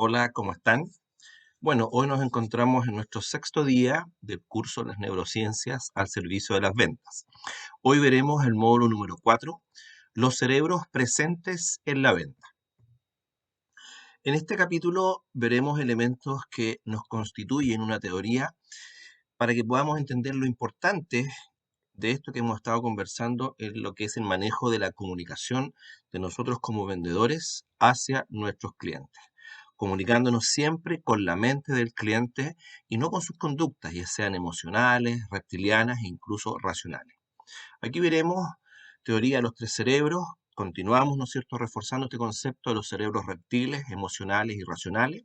Hola, ¿cómo están? Bueno, hoy nos encontramos en nuestro sexto día del curso de las neurociencias al servicio de las ventas. Hoy veremos el módulo número 4, los cerebros presentes en la venta. En este capítulo veremos elementos que nos constituyen una teoría para que podamos entender lo importante de esto que hemos estado conversando en lo que es el manejo de la comunicación de nosotros como vendedores hacia nuestros clientes, comunicándonos siempre con la mente del cliente y no con sus conductas, ya sean emocionales, reptilianas e incluso racionales. Aquí veremos teoría de los tres cerebros, continuamos, ¿no es cierto?, reforzando este concepto de los cerebros reptiles, emocionales y racionales.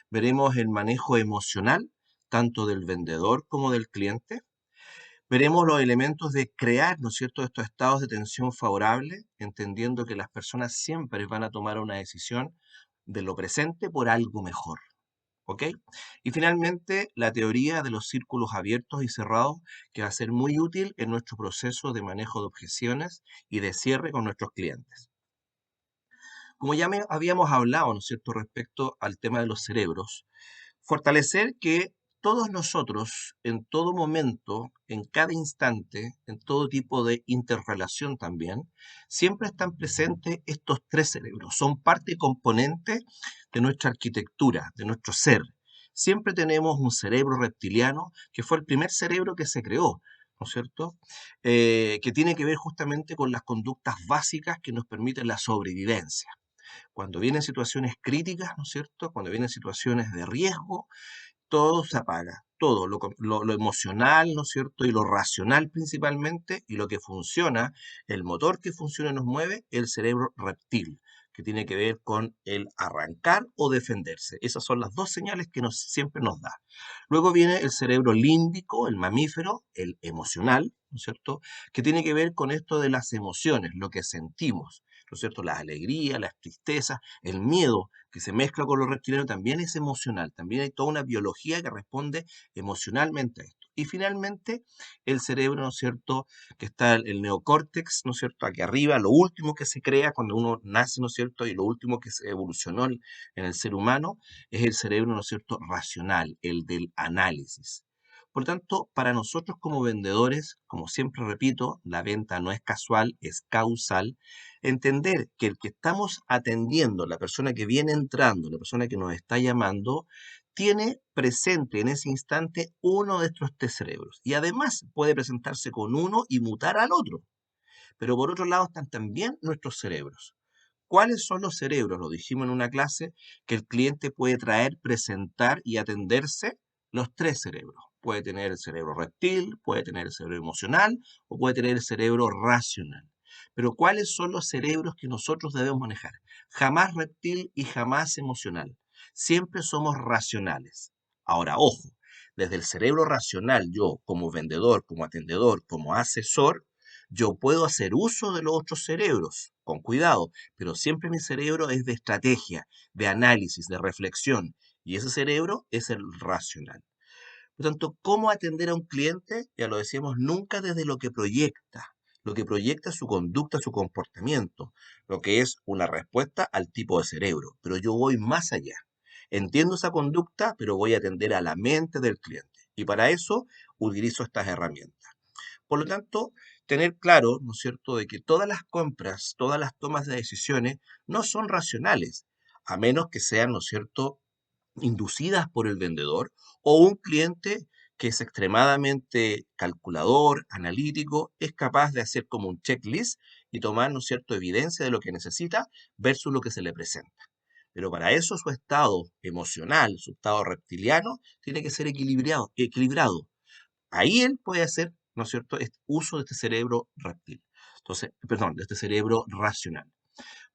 Veremos el manejo emocional, tanto del vendedor como del cliente. Veremos los elementos de crear, ¿no es cierto?, estos estados de tensión favorable, entendiendo que las personas siempre van a tomar una decisión de lo presente por algo mejor. ¿Ok? Y finalmente, la teoría de los círculos abiertos y cerrados, que va a ser muy útil en nuestro proceso de manejo de objeciones y de cierre con nuestros clientes. Como ya habíamos hablado, ¿no es cierto?, respecto al tema de los cerebros, fortalecer que todos nosotros, en todo momento, en cada instante, en todo tipo de interrelación también, siempre están presentes estos tres cerebros. Son parte y componente de nuestra arquitectura, de nuestro ser. Siempre tenemos un cerebro reptiliano, que fue el primer cerebro que se creó, ¿no es cierto? Que tiene que ver justamente con las conductas básicas que nos permiten la sobrevivencia. Cuando vienen situaciones críticas, ¿no es cierto? Cuando vienen situaciones de riesgo, todo se apaga, todo, lo emocional, ¿no es cierto? Y lo racional principalmente, y lo que funciona, el motor que funciona y nos mueve, el cerebro reptil, que tiene que ver con el arrancar o defenderse. Esas son las dos señales que siempre nos da. Luego viene el cerebro límbico, el mamífero, el emocional, ¿no es cierto? Que tiene que ver con esto de las emociones, lo que sentimos, ¿no es cierto? Las alegrías, las tristezas, el miedo que se mezcla con lo reptiliano también es emocional, también hay toda una biología que responde emocionalmente a esto. Y finalmente, el cerebro, ¿no es cierto?, que está el neocórtex, ¿no es cierto?, aquí arriba, lo último que se crea cuando uno nace, ¿no es cierto?, y lo último que se evolucionó en el ser humano es el cerebro, ¿no es cierto?, racional, el del análisis. Por tanto, para nosotros como vendedores, como siempre repito, la venta no es casual, es causal. Entender que el que estamos atendiendo, la persona que viene entrando, la persona que nos está llamando, tiene presente en ese instante uno de estos tres cerebros. Y además puede presentarse con uno y mutar al otro. Pero por otro lado están también nuestros cerebros. ¿Cuáles son los cerebros? Lo dijimos en una clase, que el cliente puede traer, presentar y atenderse los tres cerebros. Puede tener el cerebro reptil, puede tener el cerebro emocional o puede tener el cerebro racional. Pero ¿cuáles son los cerebros que nosotros debemos manejar? Jamás reptil y jamás emocional. Siempre somos racionales. Ahora, ojo, desde el cerebro racional, yo como vendedor, como atendedor, como asesor, yo puedo hacer uso de los otros cerebros, con cuidado, pero siempre mi cerebro es de estrategia, de análisis, de reflexión, y ese cerebro es el racional. Por tanto, ¿cómo atender a un cliente? Ya lo decíamos, nunca desde lo que proyecta su conducta, su comportamiento, lo que es una respuesta al tipo de cerebro, pero yo voy más allá. Entiendo esa conducta, pero voy a atender a la mente del cliente. Y para eso utilizo estas herramientas. Por lo tanto, tener claro, ¿no es cierto?, de que todas las compras, todas las tomas de decisiones no son racionales, a menos que sean, ¿no es cierto?, inducidas por el vendedor o un cliente que es extremadamente calculador, analítico, es capaz de hacer como un checklist y tomar, ¿no es cierto?, evidencia de lo que necesita versus lo que se le presenta. Pero para eso su estado emocional, su estado reptiliano, tiene que ser equilibrado. Ahí él puede hacer, ¿no es cierto?, uso de este cerebro reptil. Entonces, perdón, de este cerebro racional.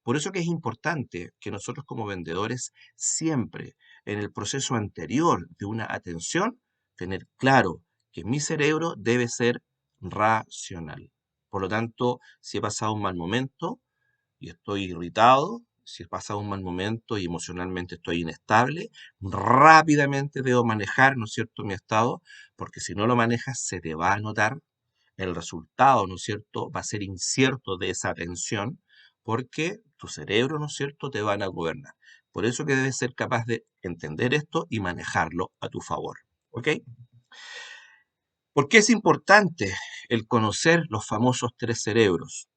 Por eso que es importante que nosotros como vendedores siempre en el proceso anterior de una atención, tener claro que mi cerebro debe ser racional. Por lo tanto, si he pasado un mal momento y estoy irritado, si he pasado un mal momento y emocionalmente estoy inestable, rápidamente debo manejar, ¿no es cierto?, mi estado, porque si no lo manejas se te va a notar el resultado, ¿no es cierto?, va a ser incierto de esa atención, porque tu cerebro, ¿no es cierto?, te van a gobernar. Por eso que debes ser capaz de entender esto y manejarlo a tu favor. ¿Ok? ¿Por qué es importante el conocer los famosos tres cerebros?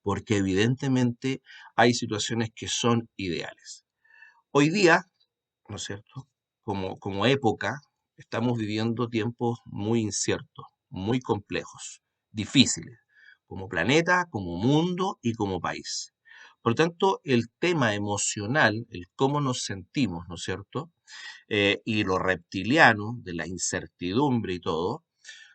Porque evidentemente hay situaciones que son ideales. Hoy día, ¿no es cierto? Como época, estamos viviendo tiempos muy inciertos, muy complejos, difíciles, como planeta, como mundo y como país. Por lo tanto, el tema emocional, el cómo nos sentimos, ¿no es cierto? Y lo reptiliano, de la incertidumbre y todo,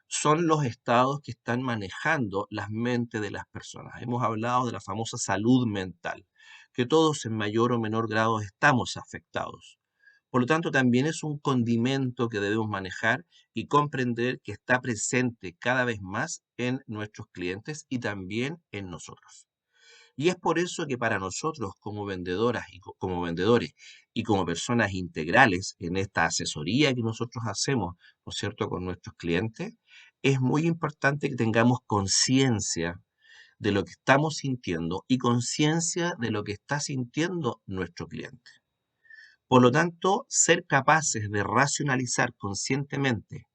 son los estados que están manejando las mentes de las personas. Hemos hablado de la famosa salud mental, que todos en mayor o menor grado estamos afectados. Por lo tanto, también es un condimento que debemos manejar y comprender que está presente cada vez más en nuestros clientes y también en nosotros. Y es por eso que para nosotros como vendedoras y como vendedores y como personas integrales en esta asesoría que nosotros hacemos, ¿no es cierto?, con nuestros clientes, es muy importante que tengamos conciencia de lo que estamos sintiendo y conciencia de lo que está sintiendo nuestro cliente. Por lo tanto, ser capaces de racionalizar conscientemente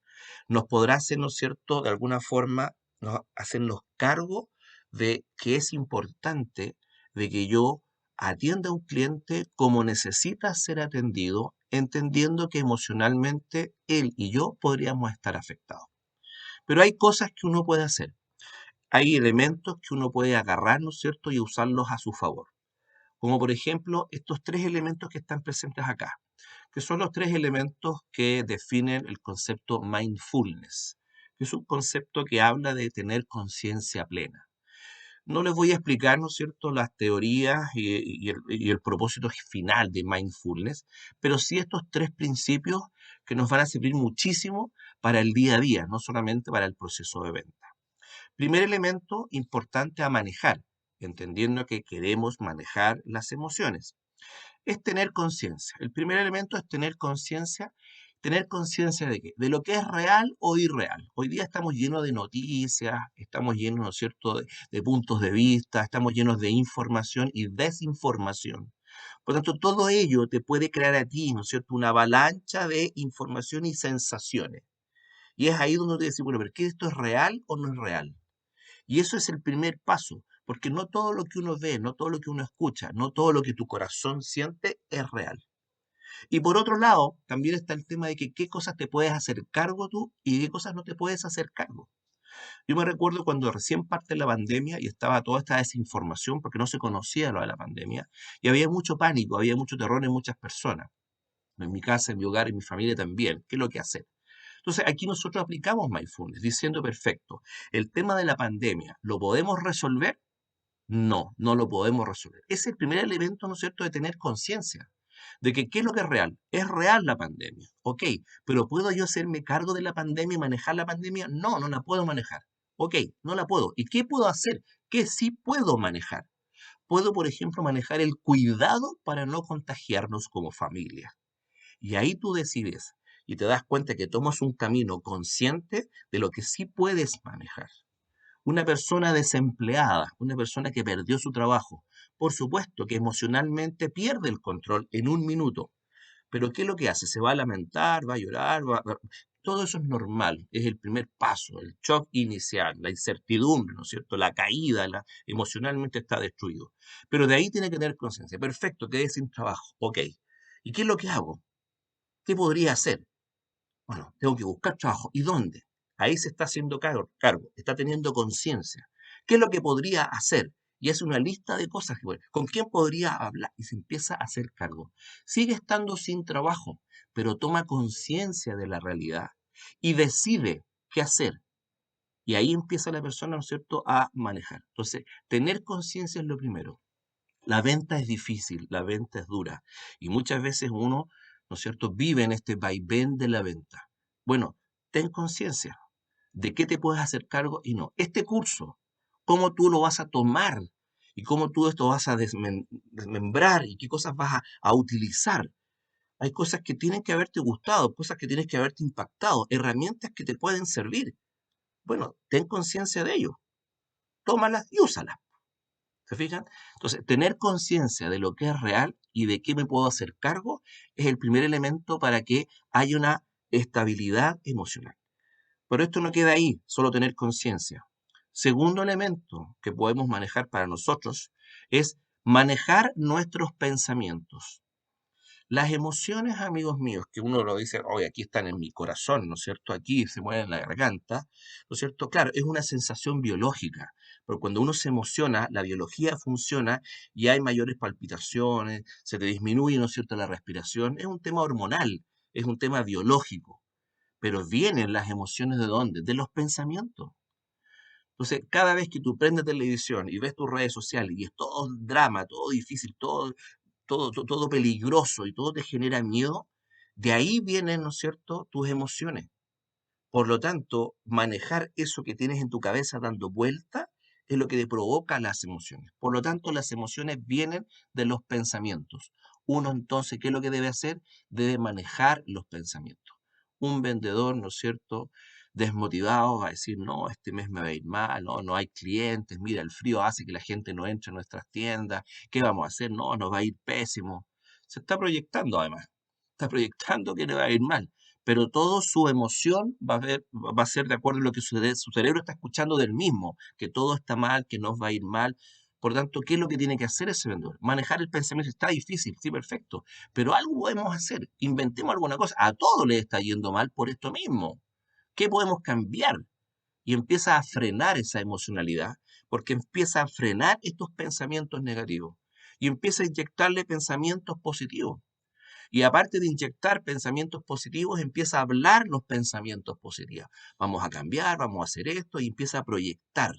nos podrá hacer, ¿no es cierto?, de alguna forma, ¿no?, hacernos cargo de que es importante de que yo atienda a un cliente como necesita ser atendido, entendiendo que emocionalmente él y yo podríamos estar afectados. Pero hay cosas que uno puede hacer, hay elementos que uno puede agarrar, ¿no es cierto?, y usarlos a su favor. Como por ejemplo estos tres elementos que están presentes acá, que son los tres elementos que definen el concepto mindfulness, que es un concepto que habla de tener conciencia plena. No les voy a explicar, ¿no es cierto?, las teorías y el propósito final de mindfulness, pero sí estos tres principios que nos van a servir muchísimo para el día a día, no solamente para el proceso de venta. Primer elemento importante a manejar, entendiendo que queremos manejar las emociones, es tener conciencia. El primer elemento es tener conciencia de qué, de lo que es real o irreal. Hoy día estamos llenos de noticias, estamos llenos, ¿no es cierto?, de puntos de vista, estamos llenos de información y desinformación. Por lo tanto, todo ello te puede crear a ti, ¿no es cierto?, una avalancha de información y sensaciones. Y es ahí donde uno te dice, bueno, pero ¿qué esto es real o no es real? Y eso es el primer paso, porque no todo lo que uno ve, no todo lo que uno escucha, no todo lo que tu corazón siente es real. Y por otro lado, también está el tema de que qué cosas te puedes hacer cargo tú y qué cosas no te puedes hacer cargo. Yo me recuerdo cuando recién parte la pandemia y estaba toda esta desinformación porque no se conocía lo de la pandemia y había mucho pánico, había mucho terror en muchas personas. En mi casa, en mi hogar, en mi familia también. ¿Qué es lo que hacer? Entonces, aquí nosotros aplicamos mindfulness, diciendo, perfecto, el tema de la pandemia, ¿lo podemos resolver? No, no lo podemos resolver. Es el primer elemento, ¿no es cierto?, de tener conciencia de que qué es lo que es real. Es real la pandemia, ok, pero ¿puedo yo hacerme cargo de la pandemia y manejar la pandemia? No, no la puedo manejar. Ok, no la puedo. ¿Y qué puedo hacer? ¿Qué sí puedo manejar? Puedo, por ejemplo, manejar el cuidado para no contagiarnos como familia. Y ahí tú decides y te das cuenta que tomas un camino consciente de lo que sí puedes manejar. Una persona desempleada, una persona que perdió su trabajo, por supuesto que emocionalmente pierde el control en un minuto, pero ¿qué es lo que hace? Se va a lamentar, va a llorar, todo eso es normal, es el primer paso, el shock inicial, la incertidumbre, ¿no es cierto? La caída, emocionalmente está destruido. Pero de ahí tiene que tener conciencia. Perfecto, quedé sin trabajo, ok. ¿Y qué es lo que hago? ¿Qué podría hacer? Bueno, tengo que buscar trabajo. ¿Y dónde? Ahí se está haciendo cargo, está teniendo conciencia. ¿Qué es lo que podría hacer? Y es una lista de cosas que, bueno, ¿con quién podría hablar? Y se empieza a hacer cargo. Sigue estando sin trabajo, pero toma conciencia de la realidad y decide qué hacer. Y ahí empieza la persona, ¿no es cierto?, a manejar. Entonces, tener conciencia es lo primero. La venta es difícil, la venta es dura y muchas veces uno, ¿no es cierto?, vive en este vaivén de la venta. Bueno, ten conciencia de qué te puedes hacer cargo y no. Este curso, cómo tú lo vas a tomar y cómo tú esto vas a desmembrar y qué cosas vas a utilizar. Hay cosas que tienen que haberte gustado, cosas que tienen que haberte impactado, herramientas que te pueden servir. Bueno, ten conciencia de ello, tómalas y úsalas. ¿Se fijan? Entonces, tener conciencia de lo que es real y de qué me puedo hacer cargo es el primer elemento para que haya una estabilidad emocional. Pero esto no queda ahí, solo tener conciencia. Segundo elemento que podemos manejar para nosotros es manejar nuestros pensamientos. Las emociones, amigos míos, que uno lo dice, oye, aquí están en mi corazón, ¿no es cierto? Aquí se mueven en la garganta, ¿no es cierto? Claro, es una sensación biológica, pero cuando uno se emociona, la biología funciona y hay mayores palpitaciones, se te disminuye, ¿no es cierto?, la respiración. Es un tema hormonal, es un tema biológico, pero vienen las emociones ¿de dónde? De los pensamientos. Entonces, cada vez que tú prendes televisión y ves tus redes sociales y es todo drama, todo difícil, todo peligroso y todo te genera miedo, de ahí vienen, ¿no es cierto?, tus emociones. Por lo tanto, manejar eso que tienes en tu cabeza dando vuelta es lo que te provoca las emociones. Por lo tanto, las emociones vienen de los pensamientos. Uno entonces, ¿qué es lo que debe hacer? Debe manejar los pensamientos. Un vendedor, ¿no es cierto?, desmotivado va a decir, no, este mes me va a ir mal, no, no hay clientes, mira, el frío hace que la gente no entre en nuestras tiendas, ¿qué vamos a hacer? No, nos va a ir pésimo. Se está proyectando además, está proyectando que le va a ir mal, pero toda su emoción va a ser de acuerdo a lo que su cerebro está escuchando del mismo, que todo está mal, que nos va a ir mal. Por tanto, ¿qué es lo que tiene que hacer ese vendedor? Manejar el pensamiento está difícil, sí, perfecto, pero algo podemos hacer, inventemos alguna cosa. A todo le está yendo mal por esto mismo. ¿Qué podemos cambiar? Y empieza a frenar esa emocionalidad, porque empieza a frenar estos pensamientos negativos y empieza a inyectarle pensamientos positivos. Y aparte de inyectar pensamientos positivos, empieza a hablar los pensamientos positivos. Vamos a cambiar, vamos a hacer esto, y empieza a proyectar.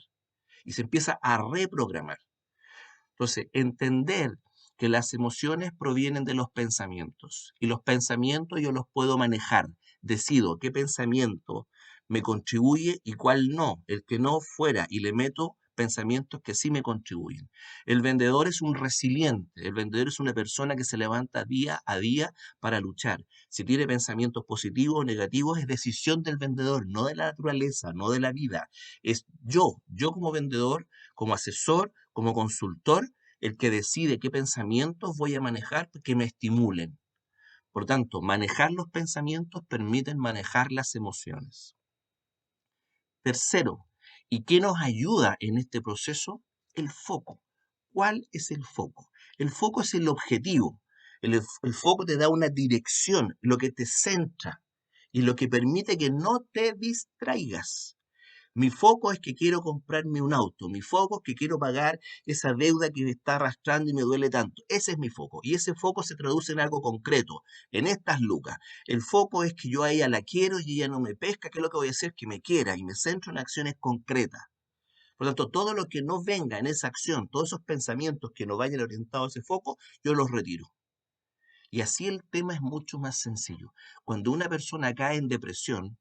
Y se empieza a reprogramar. Entonces, entender que las emociones provienen de los pensamientos. Y los pensamientos yo los puedo manejar. Decido qué pensamiento me contribuye y cuál no. El que no fuera y le meto pensamientos que sí me contribuyen. El vendedor es un resiliente, el vendedor es una persona que se levanta día a día para luchar. Si tiene pensamientos positivos o negativos, es decisión del vendedor, no de la naturaleza, no de la vida. Es yo como vendedor, como asesor, como consultor, el que decide qué pensamientos voy a manejar que me estimulen. Por tanto, manejar los pensamientos permiten manejar las emociones. Tercero, ¿y qué nos ayuda en este proceso? El foco. ¿Cuál es el foco? El foco es el objetivo. El foco te da una dirección, lo que te centra y lo que permite que no te distraigas. Mi foco es que quiero comprarme un auto, mi foco es que quiero pagar esa deuda que me está arrastrando y me duele tanto. Ese es mi foco. Y ese foco se traduce en algo concreto, en estas lucas. El foco es que yo a ella la quiero y ella no me pesca. ¿Qué es lo que voy a hacer? Que me quiera y me centro en acciones concretas. Por lo tanto, todo lo que no venga en esa acción, todos esos pensamientos que no vayan orientados a ese foco, yo los retiro. Y así el tema es mucho más sencillo. Cuando una persona cae en depresión,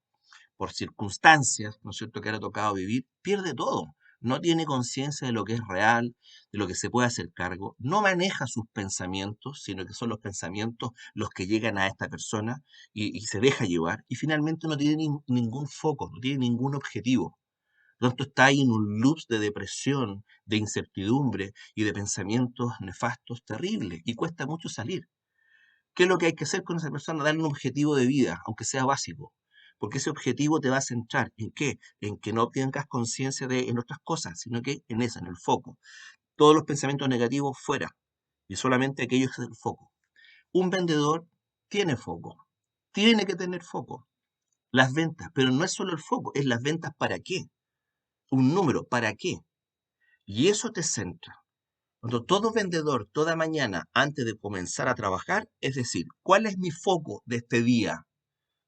por circunstancias, ¿no es cierto?, que le ha tocado vivir, pierde todo. No tiene conciencia de lo que es real, de lo que se puede hacer cargo, no maneja sus pensamientos, sino que son los pensamientos los que llegan a esta persona y se deja llevar, y finalmente no tiene ningún foco, no tiene ningún objetivo. Por lo tanto, está ahí en un loop de depresión, de incertidumbre y de pensamientos nefastos terribles, y cuesta mucho salir. ¿Qué es lo que hay que hacer con esa persona? Darle un objetivo de vida, aunque sea básico. Porque ese objetivo te va a centrar en qué? En que no tengas conciencia de en otras cosas, sino que en esa, en el foco. Todos los pensamientos negativos fuera. Y solamente aquellos es el foco. Un vendedor tiene foco. Tiene que tener foco. Las ventas, pero no es solo el foco, es las ventas para qué. Un número, ¿para qué? Y eso te centra. Cuando todo vendedor, toda mañana, antes de comenzar a trabajar, es decir, ¿cuál es mi foco de este día?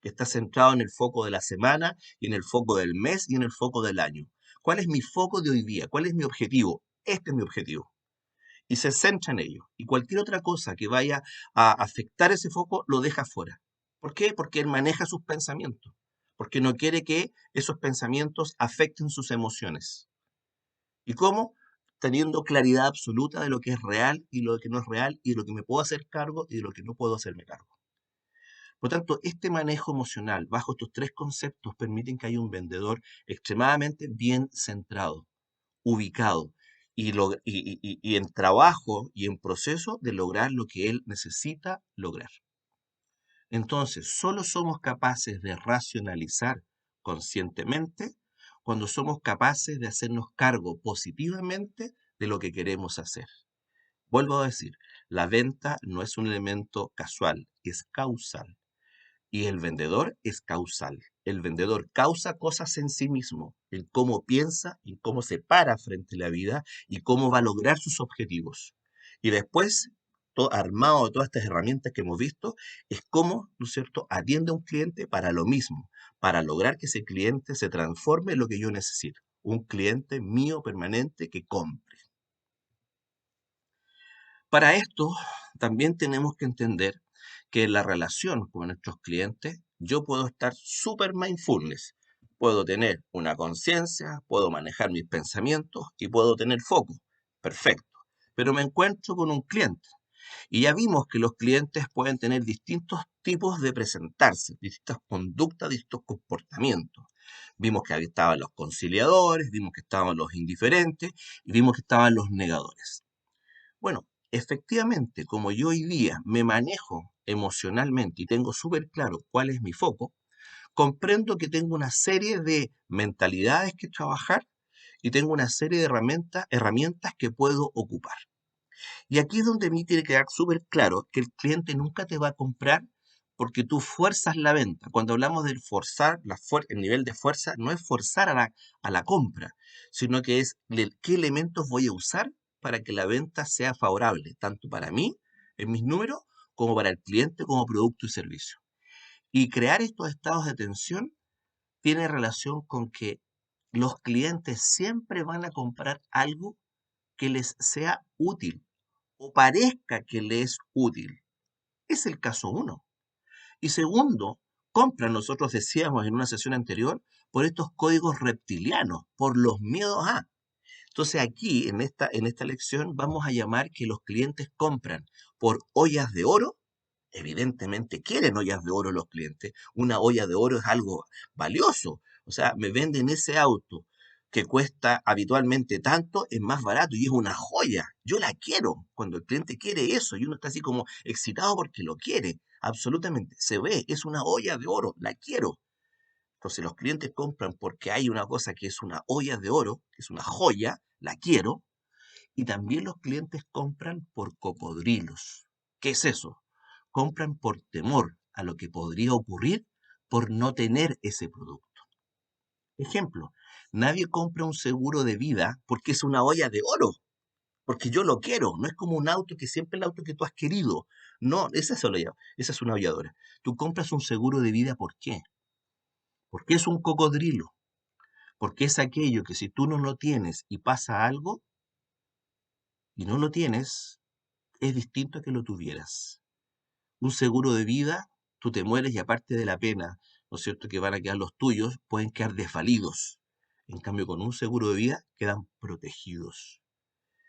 Que está centrado en el foco de la semana y en el foco del mes y en el foco del año. ¿Cuál es mi foco de hoy día? ¿Cuál es mi objetivo? Este es mi objetivo. Y se centra en ello. Y cualquier otra cosa que vaya a afectar ese foco lo deja fuera. ¿Por qué? Porque él maneja sus pensamientos. Porque no quiere que esos pensamientos afecten sus emociones. ¿Y cómo? Teniendo claridad absoluta de lo que es real y lo que no es real y de lo que me puedo hacer cargo y de lo que no puedo hacerme cargo. Por tanto, este manejo emocional bajo estos tres conceptos permiten que haya un vendedor extremadamente bien centrado, ubicado y en trabajo y en proceso de lograr lo que él necesita lograr. Entonces, solo somos capaces de racionalizar conscientemente cuando somos capaces de hacernos cargo positivamente de lo que queremos hacer. Vuelvo a decir, la venta no es un elemento casual, es causal. Y el vendedor es causal. El vendedor causa cosas en sí mismo, en cómo piensa, en cómo se para frente a la vida y cómo va a lograr sus objetivos. Y después, armado de todas estas herramientas que hemos visto, es cómo, ¿no es cierto?, atiende a un cliente para lo mismo, para lograr que ese cliente se transforme en lo que yo necesito. Un cliente mío permanente que compre. Para esto, también tenemos que entender que en la relación con nuestros clientes, yo puedo estar súper mindfulness. Puedo tener una conciencia, puedo manejar mis pensamientos y puedo tener foco. Perfecto. Pero me encuentro con un cliente. Y ya vimos que los clientes pueden tener distintos tipos de presentarse, distintas conductas, distintos comportamientos. Vimos que ahí estaban los conciliadores, vimos que estaban los indiferentes y vimos que estaban los negadores. Bueno, efectivamente, como yo hoy día me manejo emocionalmente y tengo súper claro cuál es mi foco, comprendo que tengo una serie de mentalidades que trabajar y tengo una serie de herramientas que puedo ocupar. Y aquí es donde a mí tiene que quedar súper claro que el cliente nunca te va a comprar porque tú fuerzas la venta. Cuando hablamos del forzar, el nivel de fuerza no es forzar a la compra, sino que es qué elementos voy a usar para que la venta sea favorable, tanto para mí, en mis números, como para el cliente como producto y servicio. Y crear estos estados de tensión tiene relación con que los clientes siempre van a comprar algo que les sea útil o parezca que le es útil. Es el caso uno. Y segundo, compran, nosotros decíamos en una sesión anterior, por estos códigos reptilianos, por los miedos a. Entonces aquí, en esta lección, vamos a llamar que los clientes compran por ollas de oro. Evidentemente quieren ollas de oro los clientes. Una olla de oro es algo valioso. O sea, me venden ese auto que cuesta habitualmente tanto, es más barato y es una joya. Yo la quiero. Cuando el cliente quiere eso y uno está así como excitado porque lo quiere. Absolutamente. Se ve, es una olla de oro, la quiero. Entonces los clientes compran porque hay una cosa que es una olla de oro, que es una joya, la quiero. Y también los clientes compran por cocodrilos. ¿Qué es eso? Compran por temor a lo que podría ocurrir por no tener ese producto. Ejemplo, nadie compra un seguro de vida porque es una olla de oro, porque yo lo quiero. No es como un auto que siempre el auto que tú has querido. No, esa es una aulladora. Tú compras un seguro de vida, ¿por qué? Porque es un cocodrilo. Porque es aquello que si tú no lo tienes y pasa algo y no lo tienes, es distinto a que lo tuvieras. Un seguro de vida, tú te mueres y aparte de la pena, ¿no es cierto?, que van a quedar los tuyos, pueden quedar desvalidos. En cambio, con un seguro de vida quedan protegidos.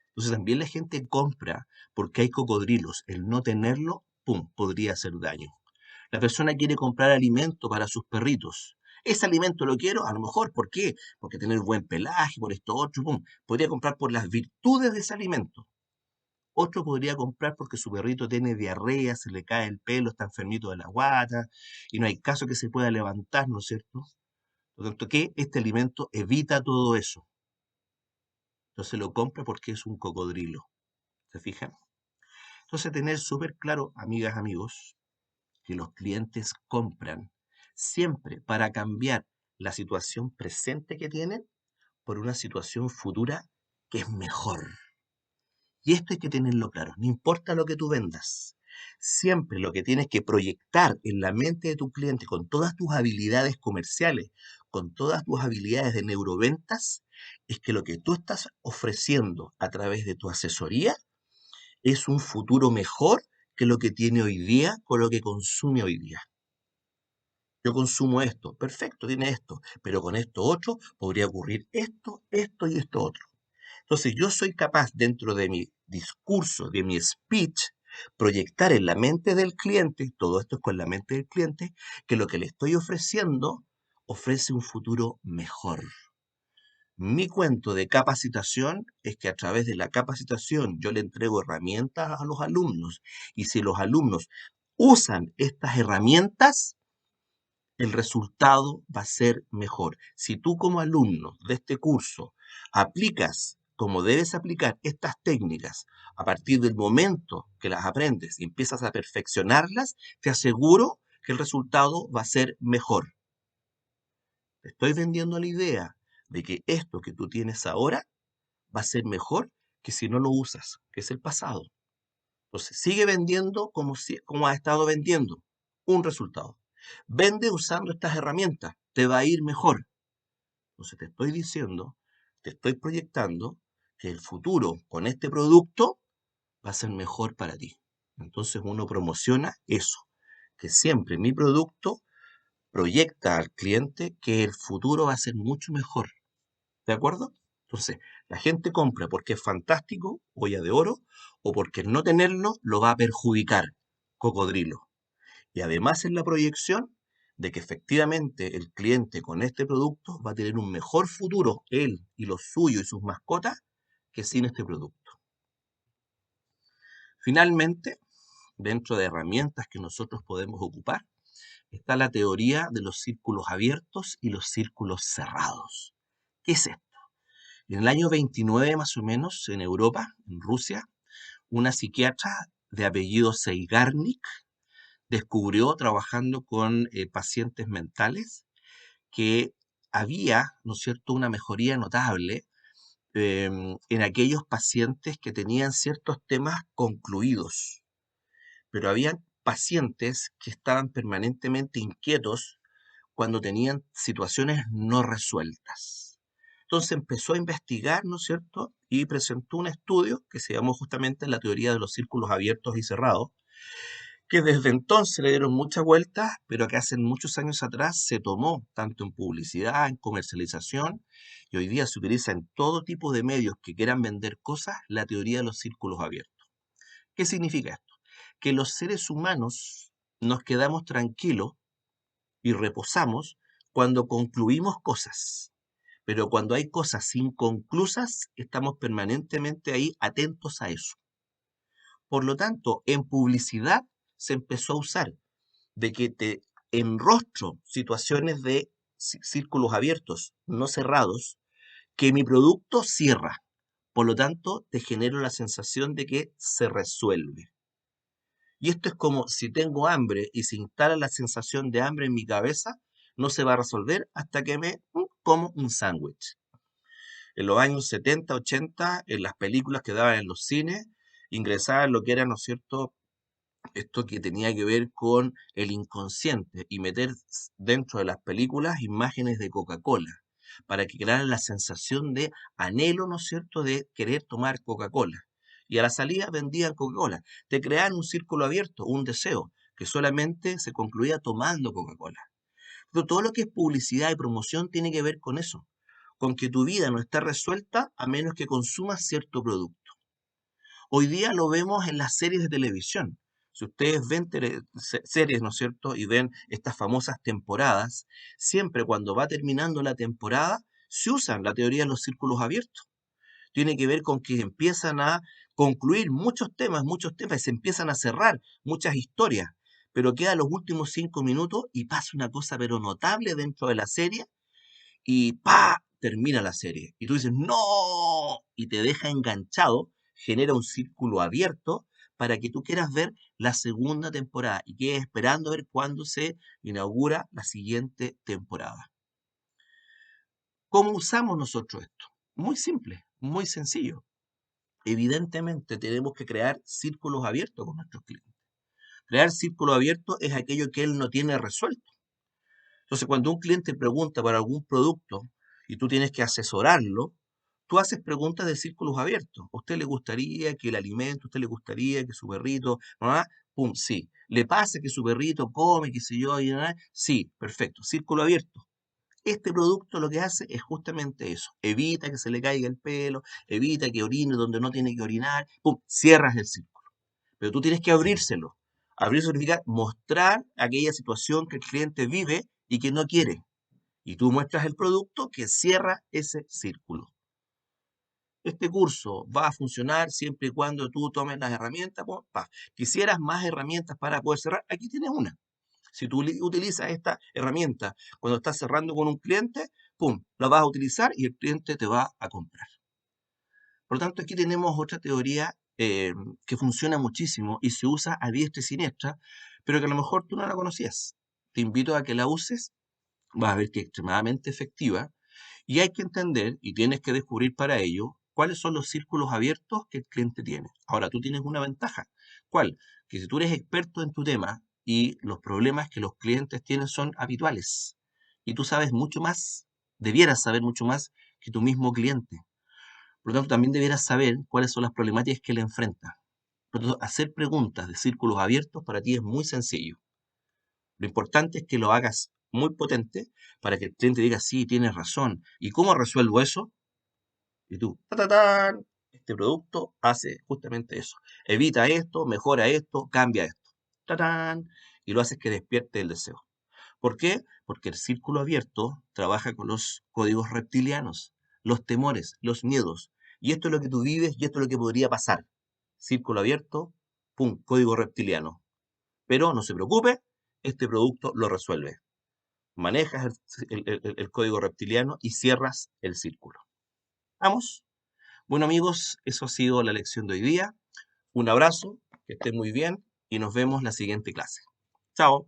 Entonces también la gente compra porque hay cocodrilos. El no tenerlo, ¡pum!, podría hacer daño. La persona quiere comprar alimento para sus perritos. Ese alimento lo quiero, a lo mejor, ¿por qué? Porque tener buen pelaje, por esto otro, ¡pum! Podría comprar por las virtudes de ese alimento. Otro podría comprar porque su perrito tiene diarrea, se le cae el pelo, está enfermito de la guata y no hay caso que se pueda levantar, ¿no es cierto? Por lo tanto, que este alimento evita todo eso. Entonces lo compra porque es un cocodrilo. ¿Se fijan? Entonces, tener súper claro, amigas, amigos, que los clientes compran siempre para cambiar la situación presente que tienen por una situación futura que es mejor. Y esto hay que tenerlo claro, no importa lo que tú vendas, siempre lo que tienes que proyectar en la mente de tu cliente con todas tus habilidades comerciales, con todas tus habilidades de neuroventas, es que lo que tú estás ofreciendo a través de tu asesoría es un futuro mejor que lo que tiene hoy día con lo que consume hoy día. Yo consumo esto, perfecto, tiene esto, pero con esto otro podría ocurrir esto, esto y esto otro. Entonces yo soy capaz dentro de mi discurso, de mi speech, proyectar en la mente del cliente, todo esto es con la mente del cliente, que lo que le estoy ofreciendo ofrece un futuro mejor. Mi cuento de capacitación es que a través de la capacitación yo le entrego herramientas a los alumnos y si los alumnos usan estas herramientas, el resultado va a ser mejor. Si tú como alumno de este curso aplicas como debes aplicar estas técnicas a partir del momento que las aprendes y empiezas a perfeccionarlas, te aseguro que el resultado va a ser mejor. Te estoy vendiendo la idea de que esto que tú tienes ahora va a ser mejor que si no lo usas, que es el pasado. Entonces, sigue vendiendo como has estado vendiendo. Un resultado. Vende usando estas herramientas. Te va a ir mejor. Entonces, te estoy diciendo, te estoy proyectando que el futuro con este producto va a ser mejor para ti. Entonces, uno promociona eso. Que siempre mi producto proyecta al cliente que el futuro va a ser mucho mejor. ¿De acuerdo? Entonces, la gente compra porque es fantástico, olla de oro, o porque el no tenerlo lo va a perjudicar, cocodrilo. Y además en la proyección de que efectivamente el cliente con este producto va a tener un mejor futuro, él y los suyos y sus mascotas, que sin este producto. Finalmente, dentro de herramientas que nosotros podemos ocupar, está la teoría de los círculos abiertos y los círculos cerrados. ¿Qué es esto? En el año 29 más o menos, en Europa, en Rusia, una psiquiatra de apellido Zeigarnik descubrió, trabajando con pacientes mentales, que había, ¿no es cierto?, una mejoría notable en aquellos pacientes que tenían ciertos temas concluidos, pero había pacientes que estaban permanentemente inquietos cuando tenían situaciones no resueltas. Entonces empezó a investigar, ¿no es cierto? Y presentó un estudio que se llamó justamente la teoría de los círculos abiertos y cerrados, que desde entonces le dieron muchas vueltas, pero que hace muchos años atrás se tomó tanto en publicidad, en comercialización, y hoy día se utiliza en todo tipo de medios que quieran vender cosas, la teoría de los círculos abiertos. ¿Qué significa esto? Que los seres humanos nos quedamos tranquilos y reposamos cuando concluimos cosas. Pero cuando hay cosas inconclusas, estamos permanentemente ahí atentos a eso. Por lo tanto, en publicidad se empezó a usar de que te enrostro situaciones de círculos abiertos, no cerrados, que mi producto cierra. Por lo tanto, te genero la sensación de que se resuelve. Y esto es como si tengo hambre y se instala la sensación de hambre en mi cabeza, no se va a resolver hasta que me como un sándwich. En los años 70, 80, en las películas que daban en los cines, ingresaban lo que era, ¿no es cierto?, esto que tenía que ver con el inconsciente y meter dentro de las películas imágenes de Coca-Cola para que crearan la sensación de anhelo, ¿no es cierto?, de querer tomar Coca-Cola. Y a la salida vendían Coca-Cola. Te creaban un círculo abierto, un deseo, que solamente se concluía tomando Coca-Cola. Pero todo lo que es publicidad y promoción tiene que ver con eso, con que tu vida no está resuelta a menos que consumas cierto producto. Hoy día lo vemos en las series de televisión. Si ustedes ven series, ¿no es cierto?, y ven estas famosas temporadas, siempre cuando va terminando la temporada, se usan la teoría de los círculos abiertos. Tiene que ver con que empiezan a concluir muchos temas, y se empiezan a cerrar muchas historias, pero quedan los últimos 5 minutos y pasa una cosa pero notable dentro de la serie y ¡pa! Termina la serie. Y tú dices, ¡no! Y te deja enganchado, genera un círculo abierto para que tú quieras ver la segunda temporada y quedes esperando a ver cuándo se inaugura la siguiente temporada. ¿Cómo usamos nosotros esto? Muy simple, muy sencillo. Evidentemente tenemos que crear círculos abiertos con nuestros clientes. Crear círculos abiertos es aquello que él no tiene resuelto. Entonces, cuando un cliente pregunta por algún producto y tú tienes que asesorarlo, tú haces preguntas de círculos abiertos. ¿A usted le gustaría que el alimento, a usted le gustaría que su perrito, ¿ah? Pum, sí. ¿Le pasa que su perrito come, qué sé yo? Sí, perfecto. Círculo abierto. Este producto lo que hace es justamente eso. Evita que se le caiga el pelo, evita que orine donde no tiene que orinar. Pum, cierras el círculo. Pero tú tienes que abrírselo. Abrir significa mostrar aquella situación que el cliente vive y que no quiere. Y tú muestras el producto que cierra ese círculo. Este curso va a funcionar siempre y cuando tú tomes las herramientas. Quisieras más herramientas para poder cerrar, aquí tienes una. Si tú utilizas esta herramienta cuando estás cerrando con un cliente, ¡pum!, la vas a utilizar y el cliente te va a comprar. Por lo tanto, aquí tenemos otra teoría que funciona muchísimo y se usa a diestra y siniestra, pero que a lo mejor tú no la conocías. Te invito a que la uses, vas a ver que es extremadamente efectiva y hay que entender y tienes que descubrir para ello cuáles son los círculos abiertos que el cliente tiene. Ahora, tú tienes una ventaja. ¿Cuál? Que si tú eres experto en tu tema y los problemas que los clientes tienen son habituales y tú sabes mucho más, debieras saber mucho más que tu mismo cliente. Por lo tanto, también debieras saber cuáles son las problemáticas que le enfrenta. Por lo tanto, hacer preguntas de círculos abiertos para ti es muy sencillo. Lo importante es que lo hagas muy potente para que el cliente diga, sí, tienes razón. ¿Y cómo resuelvo eso? Y tú, ¡tatatán! Este producto hace justamente eso. Evita esto, mejora esto, cambia esto. ¡Tatán! Y lo haces que despierte el deseo. ¿Por qué? Porque el círculo abierto trabaja con los códigos reptilianos, los temores, los miedos. Y esto es lo que tú vives y esto es lo que podría pasar. Círculo abierto, pum, código reptiliano. Pero no se preocupe, este producto lo resuelve. Manejas el código reptiliano y cierras el círculo. ¿Vamos? Bueno amigos, eso ha sido la lección de hoy día. Un abrazo, que estén muy bien y nos vemos la siguiente clase. Chao.